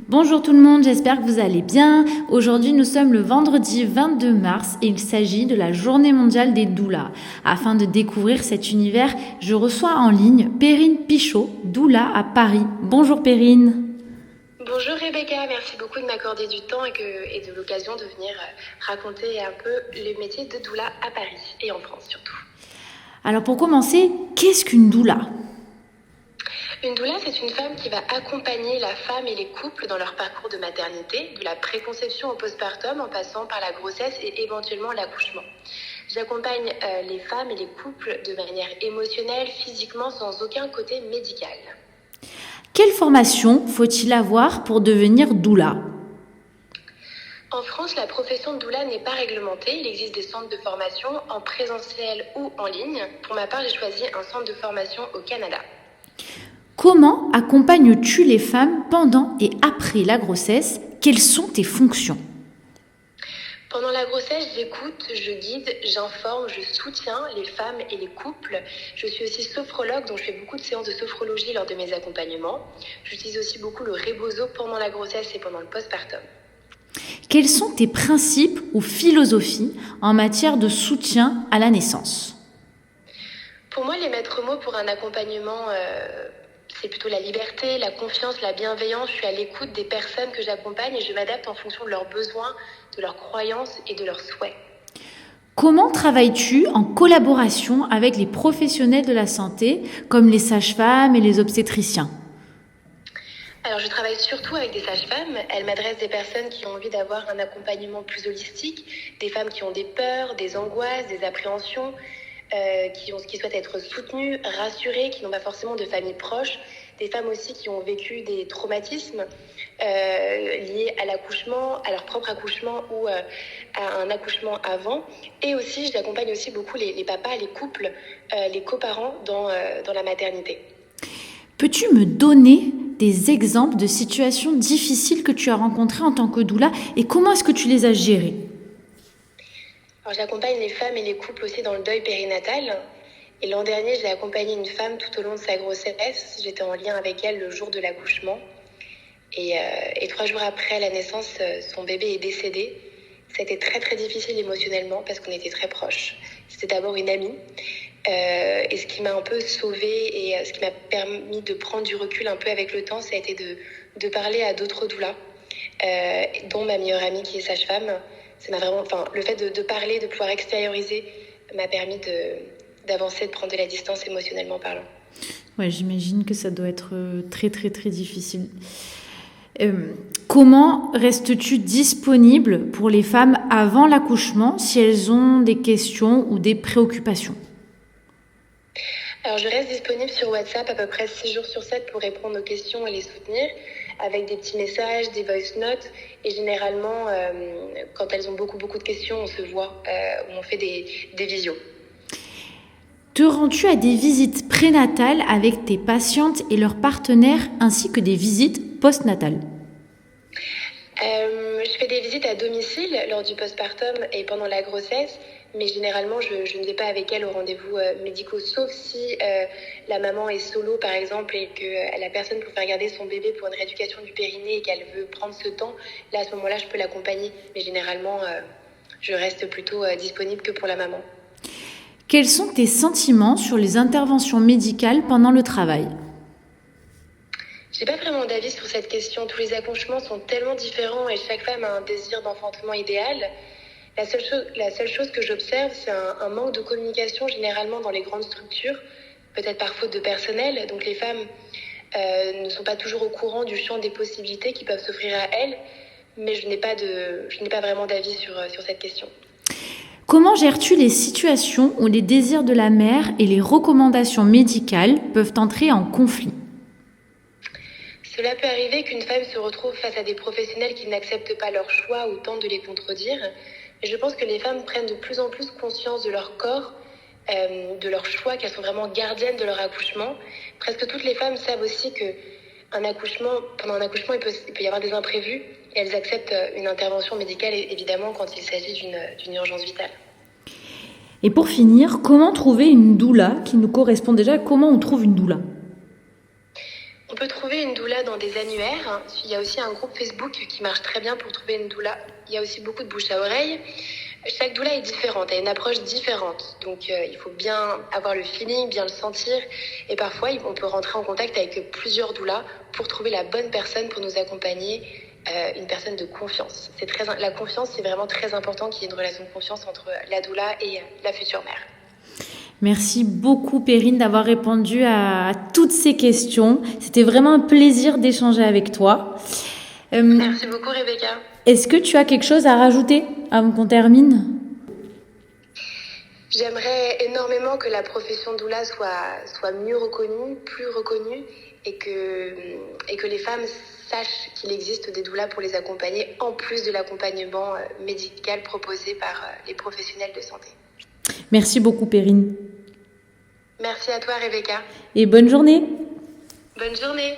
Bonjour tout le monde, j'espère que vous allez bien. Aujourd'hui, nous sommes le vendredi 22 mars et il s'agit de la journée mondiale des doulas. Afin de découvrir cet univers, je reçois en ligne Perrine Pichot, doula à Paris. Bonjour Perrine. Bonjour Rebecca, merci beaucoup de m'accorder du temps et de l'occasion de venir raconter un peu le métier de doula à Paris et en France surtout. Alors pour commencer, qu'est-ce qu'une doula ? Une doula, c'est une femme qui va accompagner la femme et les couples dans leur parcours de maternité, de la préconception au postpartum en passant par la grossesse et éventuellement l'accouchement. J'accompagne les femmes et les couples de manière émotionnelle, physiquement, sans aucun côté médical. Quelle formation faut-il avoir pour devenir doula ? En France, la profession de doula n'est pas réglementée. Il existe des centres de formation en présentiel ou en ligne. Pour ma part, j'ai choisi un centre de formation au Canada. Comment accompagnes-tu les femmes pendant et après la grossesse ? Quelles sont tes fonctions ? Pendant la grossesse, j'écoute, je guide, j'informe, je soutiens les femmes et les couples. Je suis aussi sophrologue, donc je fais beaucoup de séances de sophrologie lors de mes accompagnements. J'utilise aussi beaucoup le rebozo pendant la grossesse et pendant le postpartum. Quels sont tes principes ou philosophies en matière de soutien à la naissance ? Pour moi, les maîtres mots pour un accompagnement, c'est plutôt la liberté, la confiance, la bienveillance. Je suis à l'écoute des personnes que j'accompagne et je m'adapte en fonction de leurs besoins, de leurs croyances et de leurs souhaits. Comment travailles-tu en collaboration avec les professionnels de la santé, comme les sages-femmes et les obstétriciens ? Alors, je travaille surtout avec des sages-femmes. Elles m'adressent des personnes qui ont envie d'avoir un accompagnement plus holistique, des femmes qui ont des peurs, des angoisses, des appréhensions, qui souhaitent être soutenues, rassurées, qui n'ont pas forcément de famille proche, des femmes aussi qui ont vécu des traumatismes liés à l'accouchement, à leur propre accouchement ou à un accouchement avant. Et aussi, j'accompagne aussi beaucoup les papas, les couples, les coparents dans la maternité. Peux-tu me donner des exemples de situations difficiles que tu as rencontrées en tant que doula et comment est-ce que tu les as gérées ? Alors, j'accompagne les femmes et les couples aussi dans le deuil périnatal. Et l'an dernier, j'ai accompagné une femme tout au long de sa grossesse. J'étais en lien avec elle le jour de l'accouchement. Et 3 jours après la naissance, son bébé est décédé. C'était très très difficile émotionnellement parce qu'on était très proches. C'était d'abord une amie. Et ce qui m'a un peu sauvée et ce qui m'a permis de prendre du recul un peu avec le temps, ça a été de parler à d'autres doulas, dont ma meilleure amie qui est sage-femme. Ça m'a vraiment, le fait de parler, de pouvoir extérioriser m'a permis d'avancer, de prendre de la distance émotionnellement parlant. Ouais, j'imagine que ça doit être très très très difficile. Comment restes-tu disponible pour les femmes avant l'accouchement si elles ont des questions ou des préoccupations ? Alors, je reste disponible sur WhatsApp à peu près 6 jours sur 7 pour répondre aux questions et les soutenir, avec des petits messages, des voice notes. Et généralement, quand elles ont beaucoup de questions, on se voit, on fait des visios. Te rends-tu à des visites prénatales avec tes patientes et leurs partenaires ainsi que des visites postnatales ? Je fais des visites à domicile lors du postpartum et pendant la grossesse, mais généralement je ne vais pas avec elle aux rendez-vous médicaux, sauf si la maman est solo par exemple et que la personne pour faire garder son bébé pour une rééducation du périnée et qu'elle veut prendre ce temps, là à ce moment-là je peux l'accompagner, mais généralement je reste plutôt disponible que pour la maman. Quels sont tes sentiments sur les interventions médicales pendant le travail ? J'ai pas vraiment d'avis sur cette question. Tous les accouchements sont tellement différents et chaque femme a un désir d'enfantement idéal. La seule chose que j'observe, c'est un manque de communication généralement dans les grandes structures, peut-être par faute de personnel. Donc les femmes ne sont pas toujours au courant du champ des possibilités qui peuvent s'offrir à elles, mais je n'ai pas vraiment d'avis sur cette question. Comment gères-tu les situations où les désirs de la mère et les recommandations médicales peuvent entrer en conflit ? Cela peut arriver qu'une femme se retrouve face à des professionnels qui n'acceptent pas leur choix ou tentent de les contredire. Et je pense que les femmes prennent de plus en plus conscience de leur corps, de leur choix, qu'elles sont vraiment gardiennes de leur accouchement. Presque toutes les femmes savent aussi que pendant un accouchement, il peut y avoir des imprévus. Et elles acceptent une intervention médicale, évidemment, quand il s'agit d'une urgence vitale. Et pour finir, comment trouver une doula qui nous correspond déjà ? Comment on trouve une doula ? On peut trouver une doula dans des annuaires. Il y a aussi un groupe Facebook qui marche très bien pour trouver une doula. Il y a aussi beaucoup de bouche à oreille. Chaque doula est différente, a une approche différente. Donc il faut bien avoir le feeling, bien le sentir. Et parfois, on peut rentrer en contact avec plusieurs doulas pour trouver la bonne personne pour nous accompagner, une personne de confiance. La confiance, c'est vraiment très important qu'il y ait une relation de confiance entre la doula et la future mère. Merci beaucoup Perrine d'avoir répondu à toutes ces questions. C'était vraiment un plaisir d'échanger avec toi. Merci beaucoup Rebecca. Est-ce que tu as quelque chose à rajouter avant qu'on termine ? J'aimerais énormément que la profession de doula soit mieux reconnue, plus reconnue, et que les femmes sachent qu'il existe des doulas pour les accompagner, en plus de l'accompagnement médical proposé par les professionnels de santé. Merci beaucoup Perrine. Merci à toi Rebecca. Et bonne journée. Bonne journée.